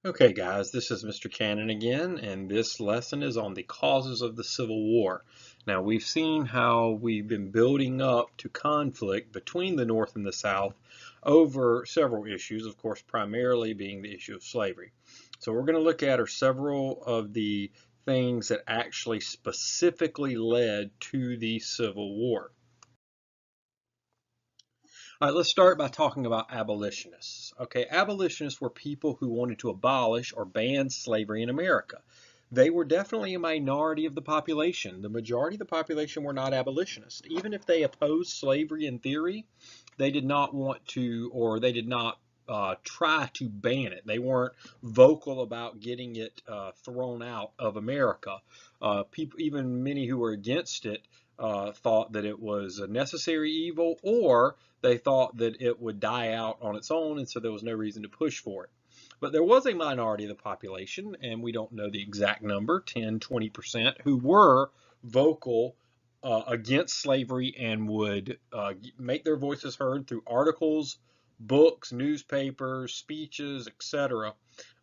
Okay, guys, this is Mr. Cannon again, and this lesson is on the causes of the Civil War. Now, we've seen how we've been building up to conflict between the North and the South over several issues, of course, primarily being the issue of slavery. So we're going to look at are several of the things that actually specifically led to the Civil War. All right, let's start by talking about abolitionists. Okay, abolitionists were people who wanted to abolish or ban slavery in America. They were definitely a minority of the population. The majority of the population were not abolitionists. Even if they opposed slavery in theory, they did not want to, or they did not try to ban it. They weren't vocal about getting it thrown out of America. People, even many who were against it, thought that it was a necessary evil, or they thought that it would die out on its own, and so there was no reason to push for it. But there was a minority of the population, and we don't know the exact number, 10, 20%, who were vocal against slavery and would make their voices heard through articles, books, newspapers, speeches, etc.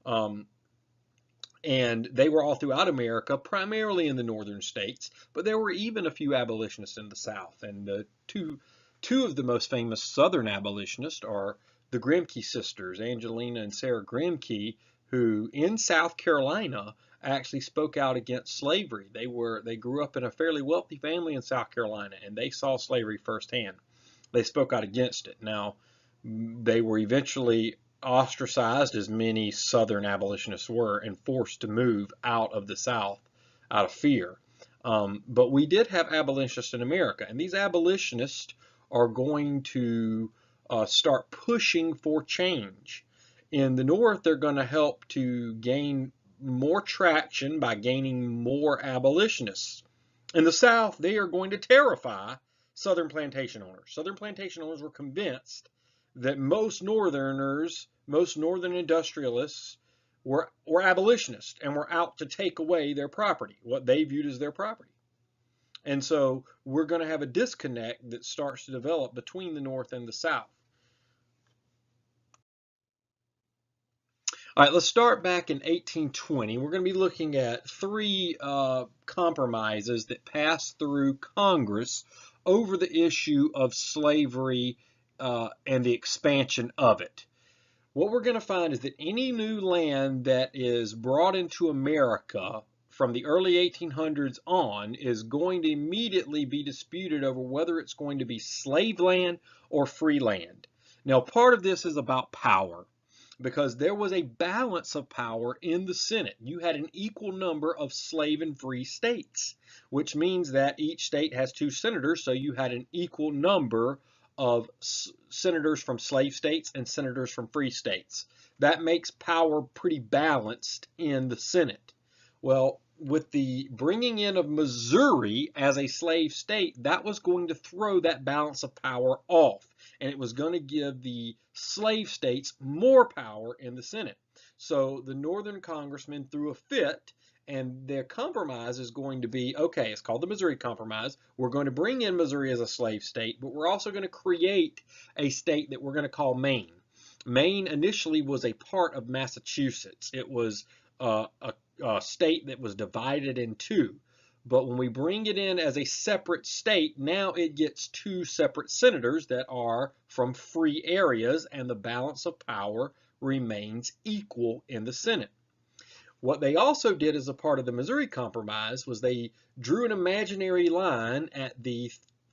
Um, and they were all throughout America, primarily in the northern states, but there were even a few abolitionists in the South. And two of the most famous Southern abolitionists are the Grimke sisters, Angelina and Sarah Grimke, who in South Carolina actually spoke out against slavery. They grew up in a fairly wealthy family in South Carolina, and they saw slavery firsthand. They spoke out against it. Now, they were eventually ostracized, as many Southern abolitionists were, and forced to move out of the South out of fear. But we did have abolitionists in America, and these abolitionists are going to start pushing for change. In the North, they're going to help to gain more traction by gaining more abolitionists. In the South, they are going to terrify Southern plantation owners. Southern plantation owners were convinced that most Northern industrialists were abolitionists and were out to take away their property, what they viewed as their property. And so we're going to have a disconnect that starts to develop between the North and the South. All right, let's start back in 1820. We're going to be looking at three compromises that passed through Congress over the issue of slavery and the expansion of it. What we're going to find is that any new land that is brought into America from the early 1800s on is going to immediately be disputed over whether it's going to be slave land or free land. Now, part of this is about power, because there was a balance of power in the Senate. You had an equal number of slave and free states, which means that each state has 2 senators, so you had an equal number of senators from slave states and senators from free states. That makes power pretty balanced in the Senate. Well, with the bringing in of Missouri as a slave state, that was going to throw that balance of power off, and it was going to give the slave states more power in the Senate. So the Northern congressmen threw a fit, and their compromise is going to be, okay, it's called the Missouri Compromise. We're going to bring in Missouri as a slave state, but we're also going to create a state that we're going to call Maine. Maine initially was a part of Massachusetts. It was a state that was divided in two. But when we bring it in as a separate state, now it gets 2 separate senators that are from free areas, and the balance of power remains equal in the Senate. What they also did as a part of the Missouri Compromise was they drew an imaginary line at the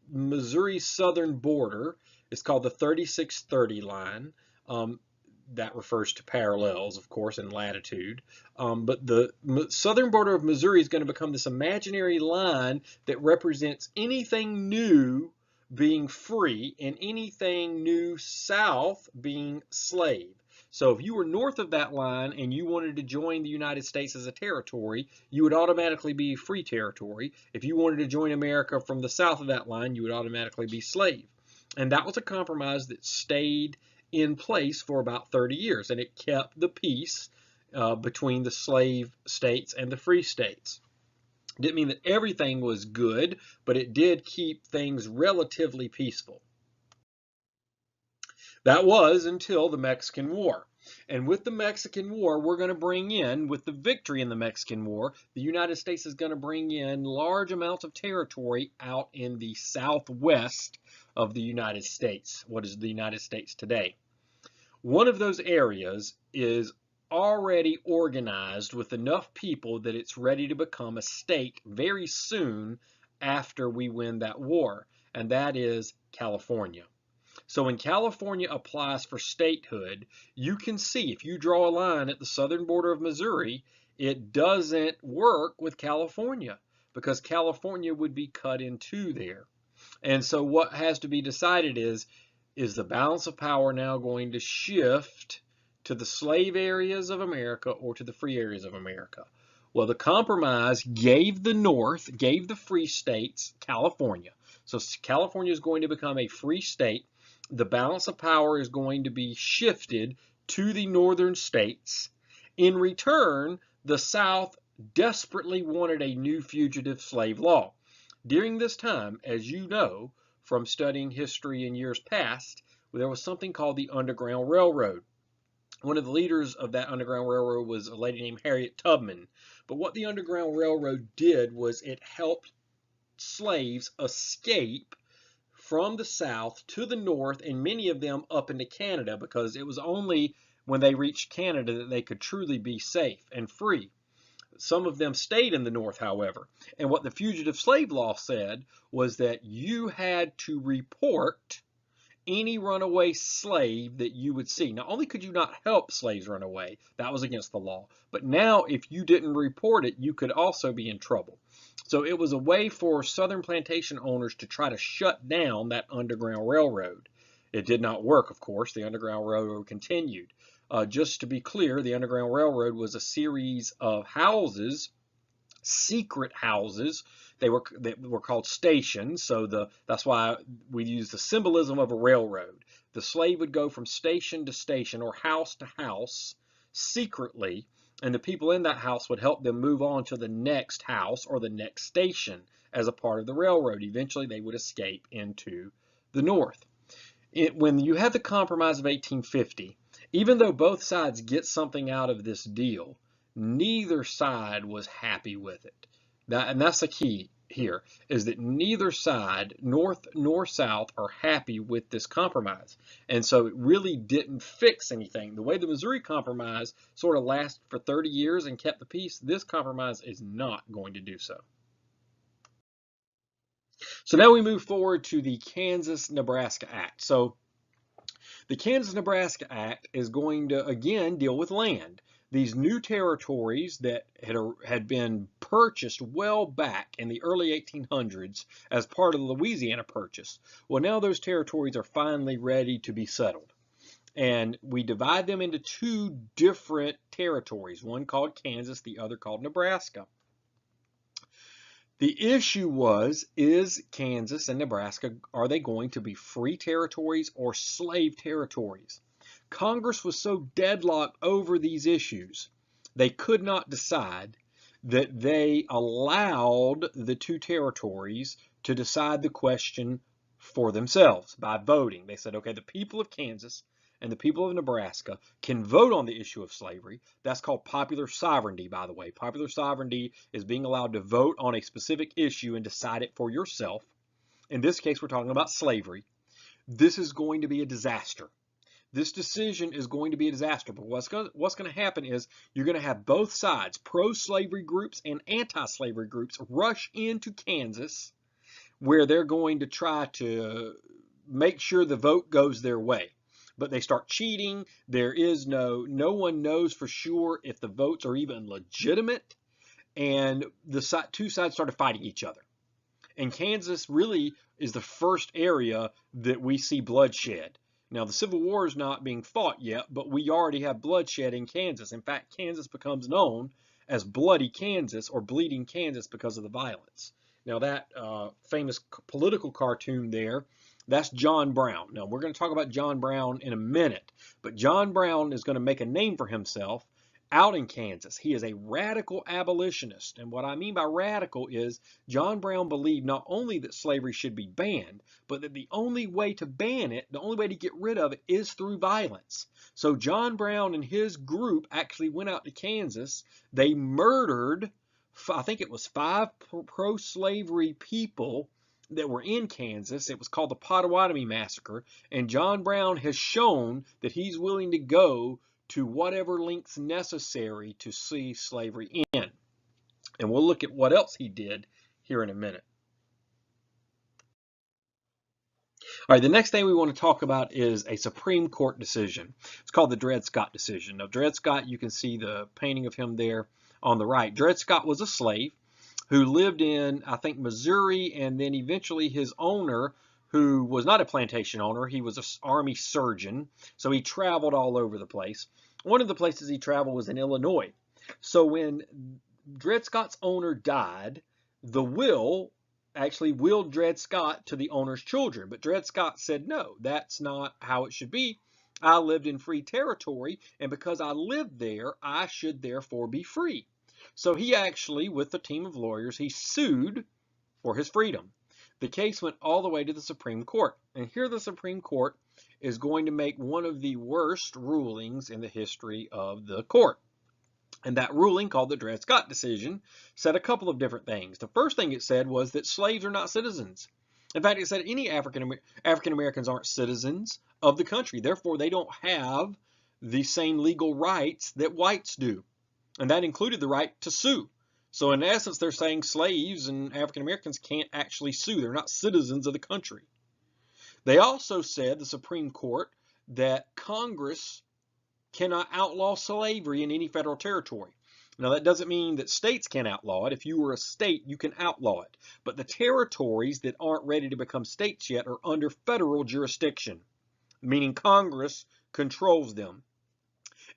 Missouri southern border. It's called the 3630 line. That refers to parallels, of course, in latitude. But the southern border of Missouri is going to become this imaginary line that represents anything new being free and anything new south being slave. So if you were north of that line and you wanted to join the United States as a territory, you would automatically be free territory. If you wanted to join America from the south of that line, you would automatically be slave. And that was a compromise that stayed in place for about 30 years, and it kept the peace between the slave states and the free states. It didn't mean that everything was good, but it did keep things relatively peaceful. That was until the Mexican War. And with the Mexican War, we're going to bring in, with the victory in the Mexican War, the United States is going to bring in large amounts of territory out in the southwest of the United States, what is the United States today. One of those areas is already organized with enough people that it's ready to become a state very soon after we win that war, and that is California. So when California applies for statehood, you can see if you draw a line at the southern border of Missouri, it doesn't work with California because California would be cut in two there. And so what has to be decided is the balance of power now going to shift to the slave areas of America or to the free areas of America? Well, the compromise gave the North, gave the free states California. So California is going to become a free state. The balance of power is going to be shifted to the northern states. In return, the South desperately wanted a new fugitive slave law. During this time, as you know from studying history in years past, there was something called the Underground Railroad. One of the leaders of that Underground Railroad was a lady named Harriet Tubman. But what the Underground Railroad did was it helped slaves escape from the South to the North, and many of them up into Canada, because it was only when they reached Canada that they could truly be safe and free. Some of them stayed in the North, however. And what the fugitive slave law said was that you had to report any runaway slave that you would see. Not only could you not help slaves run away, that was against the law, but now if you didn't report it, you could also be in trouble. So it was a way for Southern plantation owners to try to shut down that Underground Railroad. It did not work, of course. The Underground Railroad continued. Just to be clear, the Underground Railroad was a series of houses, secret houses. They were called stations, so that's why we use the symbolism of a railroad. The slave would go from station to station or house to house secretly, and the people in that house would help them move on to the next house or the next station as a part of the railroad. Eventually, they would escape into the North. When you have the Compromise of 1850, even though both sides get something out of this deal, neither side was happy with it. And that's the key here, is that neither side, North nor South, are happy with this compromise. And so it really didn't fix anything. The way the Missouri Compromise sort of lasted for 30 years and kept the peace, this compromise is not going to do so. So now we move forward to the Kansas-Nebraska Act. So the Kansas-Nebraska Act is going to, again, deal with land. These new territories that had been purchased well back in the early 1800s as part of the Louisiana Purchase. Well, now those territories are finally ready to be settled. And we divide them into two different territories, one called Kansas, the other called Nebraska. The issue was, is Kansas and Nebraska, are they going to be free territories or slave territories? Congress was so deadlocked over these issues, they could not decide, that they allowed the two territories to decide the question for themselves by voting. They said, okay, the people of Kansas and the people of Nebraska can vote on the issue of slavery. That's called popular sovereignty, by the way. Popular sovereignty is being allowed to vote on a specific issue and decide it for yourself. In this case, we're talking about slavery. This is going to be a disaster. This decision is going to be a disaster. But what's going to happen is you're going to have both sides, pro-slavery groups and anti-slavery groups, rush into Kansas, where they're going to try to make sure the vote goes their way. But they start cheating. There is no one knows for sure if the votes are even legitimate. And the two sides started fighting each other. And Kansas really is the first area that we see bloodshed. Now, the Civil War is not being fought yet, but we already have bloodshed in Kansas. In fact, Kansas becomes known as Bloody Kansas or Bleeding Kansas because of the violence. Now, that famous political cartoon there, that's John Brown. Now, we're going to talk about John Brown in a minute, but John Brown is going to make a name for himself out in Kansas. He is a radical abolitionist. And what I mean by radical is John Brown believed not only that slavery should be banned, but that the only way to ban it, the only way to get rid of it, is through violence. So John Brown and his group actually went out to Kansas. They murdered, I think it was 5 pro-slavery people that were in Kansas. It was called the Potawatomi Massacre. And John Brown has shown that he's willing to go to whatever lengths necessary to see slavery end. And we'll look at what else he did here in a minute. All right, the next thing we want to talk about is a Supreme Court decision. It's called the Dred Scott decision. Now, Dred Scott, you can see the painting of him there on the right. Dred Scott was a slave who lived in, I think, Missouri, and then eventually his owner, who was not a plantation owner, he was an army surgeon, so he traveled all over the place. One of the places he traveled was in Illinois. So when Dred Scott's owner died, the will actually willed Dred Scott to the owner's children. But Dred Scott said, no, that's not how it should be. I lived in free territory, and because I lived there, I should therefore be free. So he actually, with a team of lawyers, he sued for his freedom. The case went all the way to the Supreme Court. And here the Supreme Court is going to make one of the worst rulings in the history of the court. And that ruling, called the Dred Scott decision, said a couple of different things. The first thing it said was that slaves are not citizens. In fact, it said any African Americans aren't citizens of the country. Therefore, they don't have the same legal rights that whites do. And that included the right to sue. So in essence, they're saying slaves and African Americans can't actually sue. They're not citizens of the country. They also said, the Supreme Court, that Congress cannot outlaw slavery in any federal territory. Now, that doesn't mean that states can't outlaw it. If you were a state, you can outlaw it. But the territories that aren't ready to become states yet are under federal jurisdiction, meaning Congress controls them.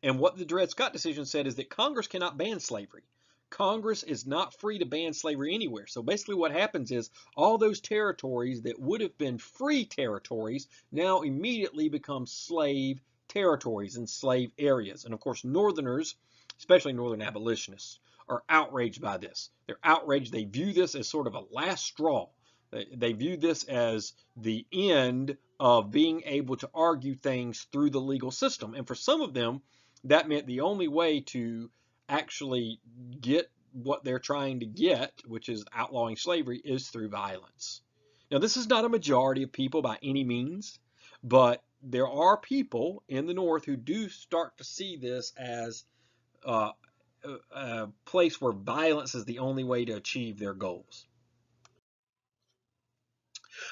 And what the Dred Scott decision said is that Congress cannot ban slavery. Congress is not free to ban slavery anywhere. So basically what happens is all those territories that would have been free territories now immediately become slave territories and slave areas. And of course, Northerners, especially Northern abolitionists, are outraged by this. They're outraged. They view this as sort of a last straw. They view this as the end of being able to argue things through the legal system. And for some of them, that meant the only way to actually get what they're trying to get, which is outlawing slavery, is through violence. Now, this is not a majority of people by any means, but there are people in the North who do start to see this as a place where violence is the only way to achieve their goals.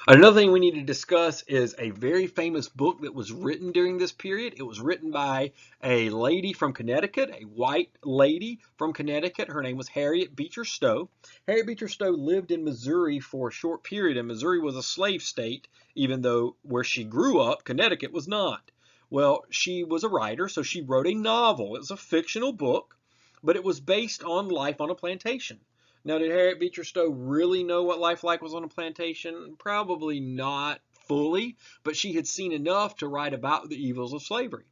Another thing we need to discuss is a very famous book that was written during this period. It was written by a lady from Connecticut, a white lady from Connecticut. Her name was Harriet Beecher Stowe. Harriet Beecher Stowe lived in Missouri for a short period, and Missouri was a slave state, even though where she grew up, Connecticut was not. Well, she was a writer, so she wrote a novel. It was a fictional book, but it was based on life on a plantation. Now, did Harriet Beecher Stowe really know what life like was on a plantation? Probably not fully, but she had seen enough to write about the evils of slavery.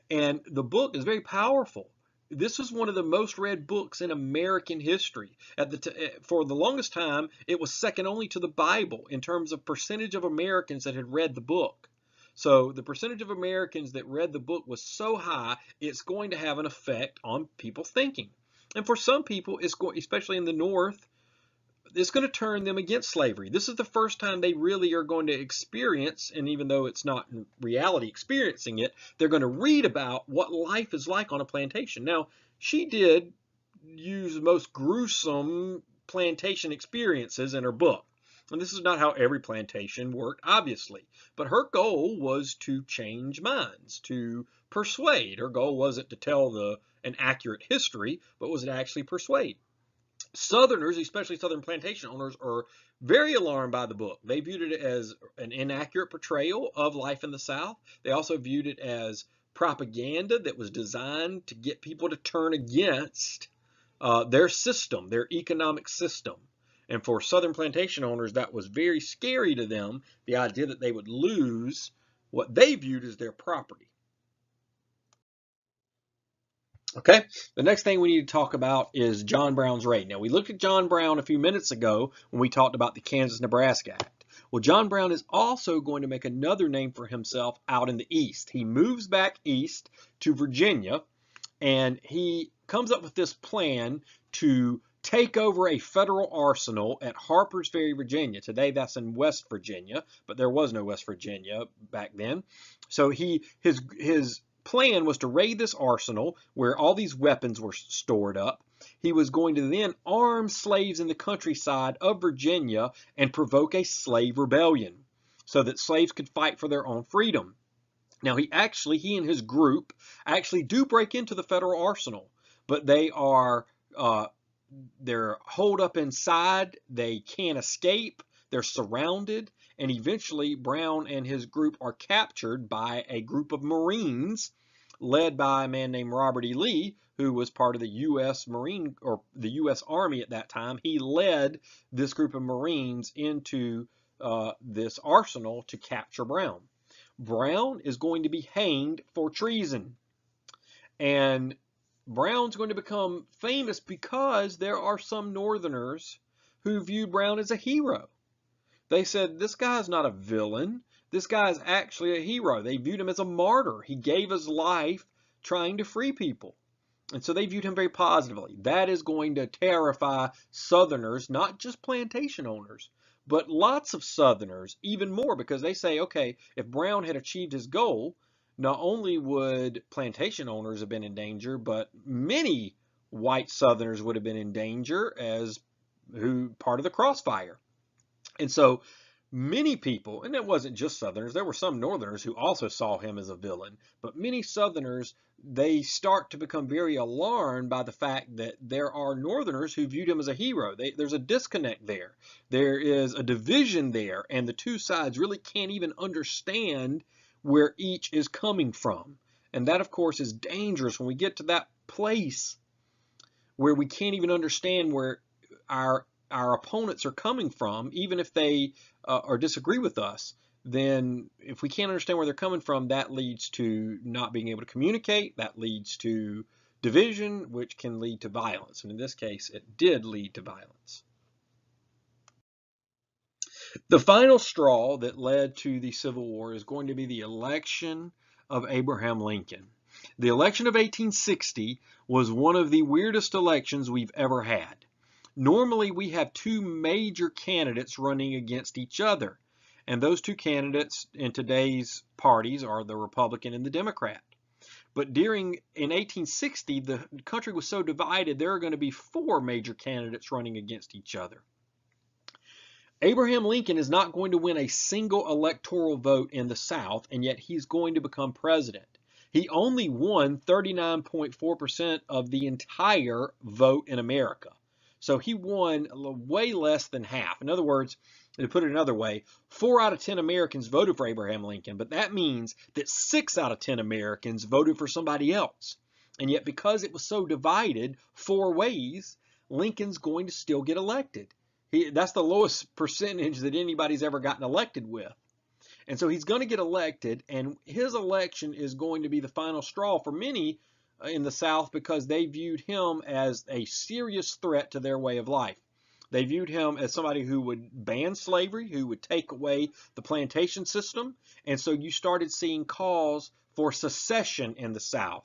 And the book is very powerful. This was one of the most read books in American history. For the longest time, it was second only to the Bible in terms of percentage of Americans that had read the book. So the percentage of Americans that read the book was so high, it's going to have an effect on people's thinking. And for some people, especially in the North, it's going to turn them against slavery. This is the first time they really are going to experience, and even though it's not in reality experiencing it, they're going to read about what life is like on a plantation. Now, she did use the most gruesome plantation experiences in her book. And this is not how every plantation worked, obviously. But her goal was to change minds, to persuade. Her goal wasn't to tell an accurate history, but was to actually persuade. Southerners, especially Southern plantation owners, are very alarmed by the book. They viewed it as an inaccurate portrayal of life in the South. They also viewed it as propaganda that was designed to get people to turn against their system, their economic system. And for Southern plantation owners, that was very scary to them, the idea that they would lose what they viewed as their property. Okay, the next thing we need to talk about is John Brown's raid. Now, we looked at John Brown a few minutes ago when we talked about the Kansas-Nebraska Act. Well, John Brown is also going to make another name for himself out in the East. He moves back east to Virginia, and he comes up with this plan to take over a federal arsenal at Harper's Ferry, Virginia. Today that's in West Virginia, but there was no West Virginia back then. So his plan was to raid this arsenal where all these weapons were stored up. He was going to then arm slaves in the countryside of Virginia and provoke a slave rebellion so that slaves could fight for their own freedom. Now, he and his group actually do break into the federal arsenal, but they're holed up inside. They can't escape. They're surrounded, and eventually Brown and his group are captured by a group of Marines led by a man named Robert E. Lee, who was part of the U.S. Marine or the U.S. Army at that time. He led this group of Marines into this arsenal to capture Brown. Brown is going to be hanged for treason. And Brown's going to become famous because there are some Northerners who view Brown as a hero. They said, this guy's not a villain. This guy's actually a hero. They viewed him as a martyr. He gave his life trying to free people. And so they viewed him very positively. That is going to terrify Southerners, not just plantation owners, but lots of Southerners even more, because they say, okay, if Brown had achieved his goal, not only would plantation owners have been in danger, but many white Southerners would have been in danger as part of the crossfire. And so many people, and it wasn't just Southerners, there were some Northerners who also saw him as a villain, but many Southerners, they start to become very alarmed by the fact that there are Northerners who viewed him as a hero. There's a disconnect there. There is a division there, and the two sides really can't even understand where each is coming from. And that, of course, is dangerous when we get to that place where we can't even understand where our opponents are coming from, even if they or disagree with us. Then if we can't understand where they're coming from, that leads to not being able to communicate. That leads to division, which can lead to violence. And in this case, it did lead to violence. The final straw that led to the Civil War is going to be the election of Abraham Lincoln. The election of 1860 was one of the weirdest elections we've ever had. Normally, we have two major candidates running against each other, and those two candidates in today's parties are the Republican and the Democrat. But in 1860, the country was so divided, there are going to be four major candidates running against each other. Abraham Lincoln is not going to win a single electoral vote in the South, and yet he's going to become president. He only won 39.4% of the entire vote in America. So he won way less than half. In other words, to put it another way, 4 out of 10 Americans voted for Abraham Lincoln, but that means that 6 out of 10 Americans voted for somebody else. And yet because it was so divided 4 ways, Lincoln's going to still get elected. That's the lowest percentage that anybody's ever gotten elected with. And so he's going to get elected, and his election is going to be the final straw for many in the South because they viewed him as a serious threat to their way of life. They viewed him as somebody who would ban slavery, who would take away the plantation system, and so you started seeing calls for secession in the South.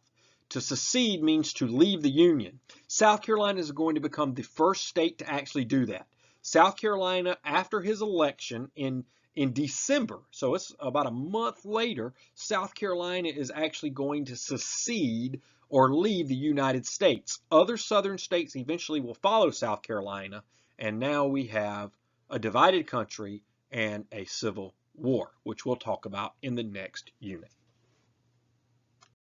To secede means to leave the Union. South Carolina is going to become the first state to actually do that. South Carolina, after his election in December, so it's about a month later, South Carolina is actually going to secede or leave the United States. Other southern states eventually will follow South Carolina, and now we have a divided country and a civil war, which we'll talk about in the next unit.